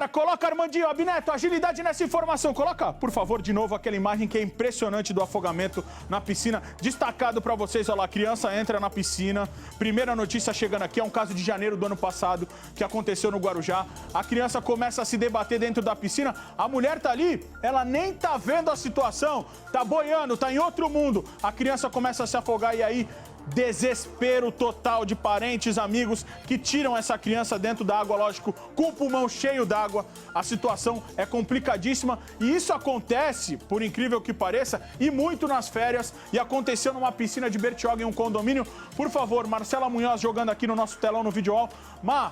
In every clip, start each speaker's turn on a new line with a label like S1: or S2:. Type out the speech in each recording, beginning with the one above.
S1: Coloca, Armandinho, Abineto, agilidade nessa informação. Coloca, por favor, de novo aquela imagem que é impressionante do afogamento na piscina. Destacado pra vocês, olha lá, a criança entra na piscina. Primeira notícia chegando aqui, é um caso de janeiro do ano passado que aconteceu no Guarujá. A criança começa a se debater dentro da piscina. A mulher tá ali, ela nem tá vendo a situação. Tá boiando, tá em outro mundo. A criança começa a se afogar e aí... desespero total de parentes, amigos que tiram essa criança dentro da água, lógico, com o pulmão cheio d'água. A situação é complicadíssima e isso acontece, por incrível que pareça, e muito nas férias, e aconteceu numa piscina de Bertioga em um condomínio. Por favor, Marcela Munhoz jogando aqui no nosso telão no vídeo. Má,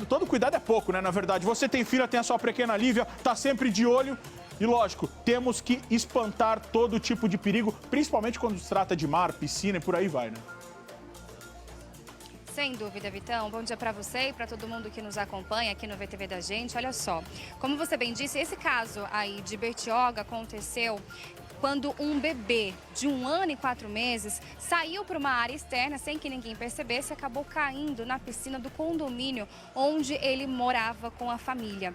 S1: todo cuidado é pouco, né, na verdade. Você tem filha, tem a sua pequena Lívia, tá sempre de olho. E lógico, temos que espantar todo tipo de perigo, principalmente quando se trata de mar, piscina e por aí vai, né?
S2: Sem dúvida, Vitão. Bom dia para você e para todo mundo que nos acompanha aqui no VTV da gente. Olha só, como você bem disse, esse caso aí de Bertioga aconteceu quando um bebê de 1 ano e 4 meses saiu para uma área externa sem que ninguém percebesse e acabou caindo na piscina do condomínio onde ele morava com a família.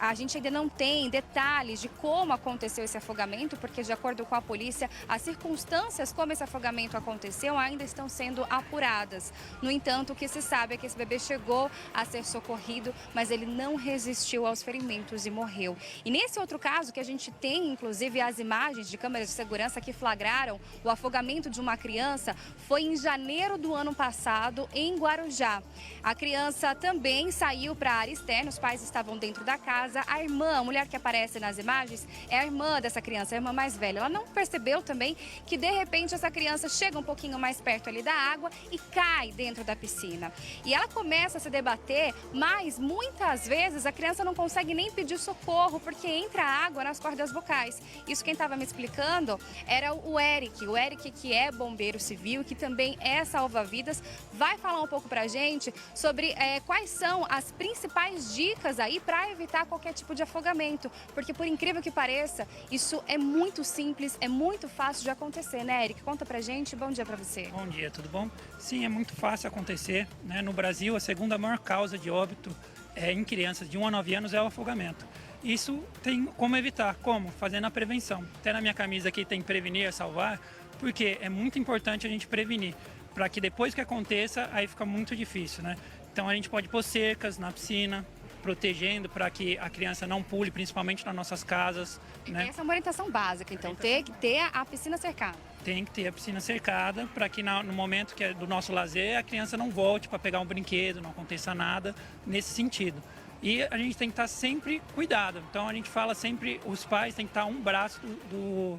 S2: A gente ainda não tem detalhes de como aconteceu esse afogamento, porque de acordo com a polícia, as circunstâncias como esse afogamento aconteceu ainda estão sendo apuradas. No entanto, o que se sabe é que esse bebê chegou a ser socorrido, mas ele não resistiu aos ferimentos e morreu. E nesse outro caso, que a gente tem inclusive as imagens de câmeras de segurança que flagraram o afogamento de uma criança, foi em janeiro do ano passado, em Guarujá. A criança também saiu para a área externa, os pais estavam dentro da casa. A irmã, a mulher que aparece nas imagens, é a irmã dessa criança, a irmã mais velha. Ela não percebeu também que, de repente, essa criança chega um pouquinho mais perto ali da água e cai dentro da piscina. E ela começa a se debater, mas muitas vezes a criança não consegue nem pedir socorro, porque entra água nas cordas vocais. Isso quem estava me explicando era o Eric, que é bombeiro civil, que também é salva-vidas, vai falar um pouco pra gente sobre quais são as principais dicas aí para evitar qualquer tipo de afogamento, porque por incrível que pareça, isso é muito simples, é muito fácil de acontecer, né, Eric? Conta pra gente, bom dia pra você.
S3: Bom dia, tudo bom? Sim, é muito fácil acontecer, né? No Brasil, a segunda maior causa de óbito em crianças de 1 a 9 anos é o afogamento. Isso tem como evitar, como? Fazendo a prevenção. Até na minha camisa aqui tem prevenir é salvar, porque é muito importante a gente prevenir, para que depois que aconteça, aí fica muito difícil, né? Então a gente pode pôr cercas na piscina, protegendo para que a criança não pule, principalmente nas nossas casas, né?
S2: Essa é uma orientação básica, então, ter que ter a piscina cercada.
S3: Tem que ter a piscina cercada para que no momento que é do nosso lazer, a criança não volte para pegar um brinquedo, não aconteça nada nesse sentido. E a gente tem que estar sempre cuidado. Então a gente fala sempre, os pais têm que estar um braço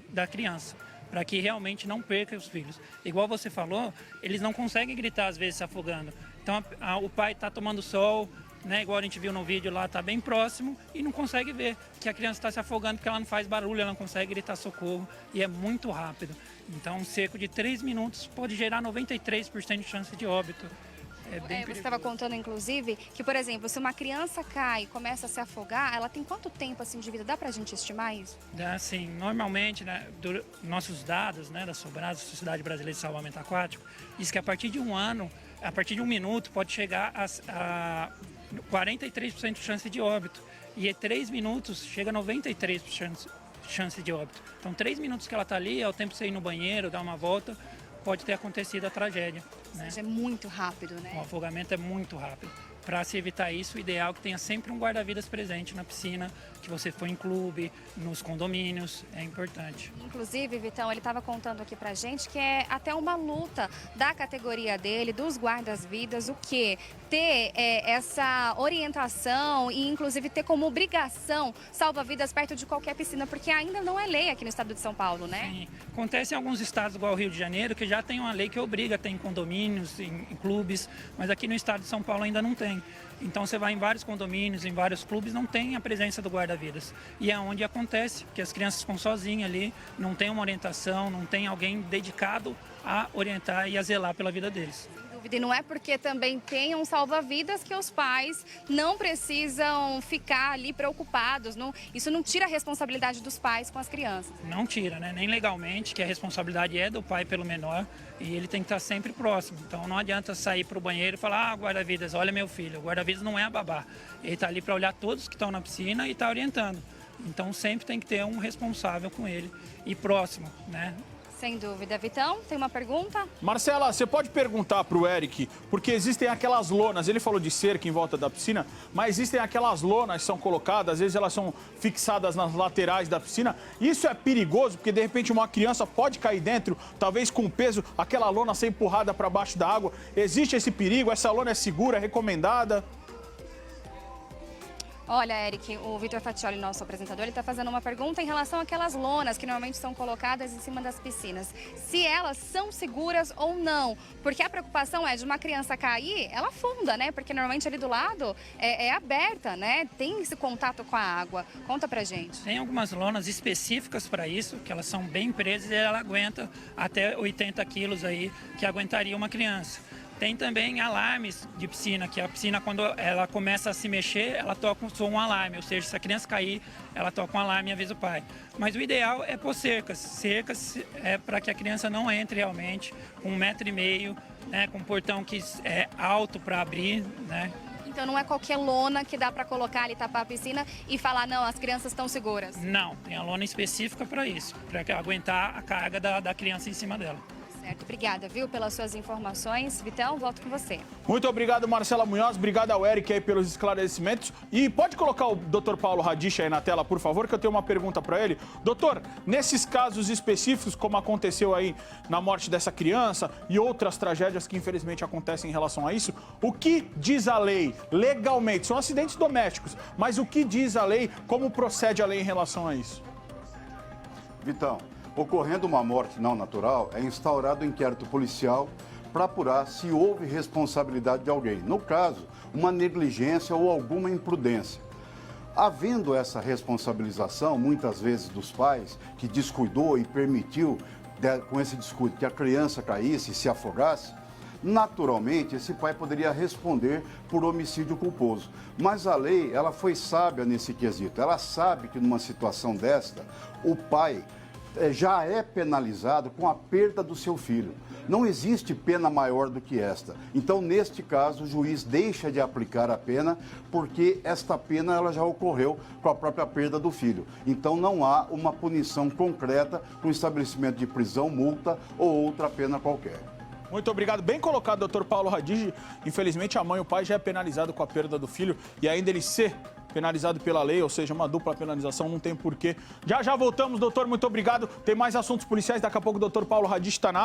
S3: da criança, para que realmente não perca os filhos. Igual você falou, eles não conseguem gritar às vezes se afogando. Então o pai está tomando sol, né, igual a gente viu no vídeo lá, está bem próximo e não consegue ver que a criança está se afogando porque ela não faz barulho, ela não consegue gritar socorro e é muito rápido. Então um cerco de 3 minutos pode gerar 93% de chance de óbito.
S2: Você estava contando, inclusive, que, por exemplo, se uma criança cai e começa a se afogar, ela tem quanto tempo assim de vida? Dá pra gente estimar isso?
S3: Dá, sim. Normalmente, né, nossos dados, né, da Sobrasa, Sociedade Brasileira de Salvamento Aquático, diz que a partir de 1 ano, a partir de 1 minuto, pode chegar a 43% de chance de óbito. E 3 minutos chega a 93% de chance de óbito. Então, 3 minutos que ela está ali, é o tempo de você ir no banheiro, dar uma volta, pode ter acontecido a tragédia.
S2: Ou seja, é muito rápido, né?
S3: O afogamento é muito rápido. Para se evitar isso, o ideal é que tenha sempre um guarda-vidas presente na piscina, que você for em clube, nos condomínios, é importante.
S2: Inclusive, Vitão, ele estava contando aqui pra gente que é até uma luta da categoria dele, dos guardas-vidas, o quê? Ter essa orientação e, inclusive, ter como obrigação salva-vidas perto de qualquer piscina, porque ainda não é lei aqui no estado de São Paulo, né?
S3: Sim. Acontece em alguns estados, igual o Rio de Janeiro, que já tem uma lei que obriga a ter em condomínios, em clubes, mas aqui no estado de São Paulo ainda não tem. Então você vai em vários condomínios, em vários clubes, não tem a presença do guarda-vidas. E é onde acontece, que as crianças ficam sozinhas ali, não tem uma orientação, não tem alguém dedicado a orientar e a zelar pela vida deles.
S2: E não é porque também tem um salva-vidas que os pais não precisam ficar ali preocupados. Isso não tira a responsabilidade dos pais com as crianças.
S3: Não tira, né? Nem legalmente, que a responsabilidade é do pai pelo menor e ele tem que estar sempre próximo. Então não adianta sair para o banheiro e falar, guarda-vidas, olha meu filho. O guarda-vidas não é a babá. Ele está ali para olhar todos que estão na piscina e está orientando. Então sempre tem que ter um responsável com ele e próximo, né?
S2: Sem dúvida. Vitão, tem uma pergunta?
S1: Marcela, você pode perguntar para o Eric, porque existem aquelas lonas, ele falou de cerca em volta da piscina, mas existem aquelas lonas que são colocadas, às vezes elas são fixadas nas laterais da piscina. Isso é perigoso, porque de repente uma criança pode cair dentro, talvez com peso, aquela lona ser empurrada para baixo da água. Existe esse perigo? Essa lona é segura, é recomendada?
S2: Olha, Eric, o Vitor Fatioli, nosso apresentador, ele está fazendo uma pergunta em relação àquelas lonas que normalmente são colocadas em cima das piscinas. Se elas são seguras ou não. Porque a preocupação é de uma criança cair, ela afunda, né? Porque normalmente ali do lado é aberta, né? Tem esse contato com a água. Conta pra gente.
S3: Tem algumas lonas específicas para isso, que elas são bem presas e ela aguenta até 80 quilos aí, que aguentaria uma criança. Tem também alarmes de piscina, que a piscina, quando ela começa a se mexer, ela toca um alarme. Ou seja, se a criança cair, ela toca um alarme e avisa o pai. Mas o ideal é pôr cercas. Cercas é para que a criança não entre realmente, com 1,5 m, né, com um portão que é alto para abrir, né?
S2: Então não é qualquer lona que dá para colocar ali, tapar a piscina e falar, não, as crianças estão seguras.
S3: Não, tem a lona específica para isso, para aguentar a carga da criança em cima dela.
S2: Certo, obrigada, viu, pelas suas informações. Vitão, volto com você.
S1: Muito obrigado, Marcela Munhoz. Obrigado ao Eric aí pelos esclarecimentos. E pode colocar o Dr. Paulo Radich aí na tela, por favor, que eu tenho uma pergunta para ele. Doutor, nesses casos específicos, como aconteceu aí na morte dessa criança e outras tragédias que infelizmente acontecem em relação a isso, o que diz a lei legalmente? São acidentes domésticos, mas o que diz a lei, como procede a lei em relação a isso?
S4: Vitão, ocorrendo uma morte não natural, é instaurado um inquérito policial para apurar se houve responsabilidade de alguém. No caso, uma negligência ou alguma imprudência. Havendo essa responsabilização, muitas vezes dos pais, que descuidou e permitiu, com esse descuido, que a criança caísse e se afogasse, naturalmente esse pai poderia responder por homicídio culposo. Mas a lei, ela foi sábia nesse quesito. Ela sabe que numa situação desta, o pai já é penalizado com a perda do seu filho. Não existe pena maior do que esta. Então, neste caso, o juiz deixa de aplicar a pena porque esta pena ela já ocorreu com a própria perda do filho. Então, não há uma punição concreta para o estabelecimento de prisão, multa ou outra pena qualquer.
S1: Muito obrigado. Bem colocado, doutor Paulo Radich. Infelizmente, a mãe e o pai já é penalizado com a perda do filho e ainda ele ser penalizado pela lei, ou seja, uma dupla penalização, não tem porquê. Já voltamos, doutor, muito obrigado. Tem mais assuntos policiais, daqui a pouco o doutor Paulo Radich está na área.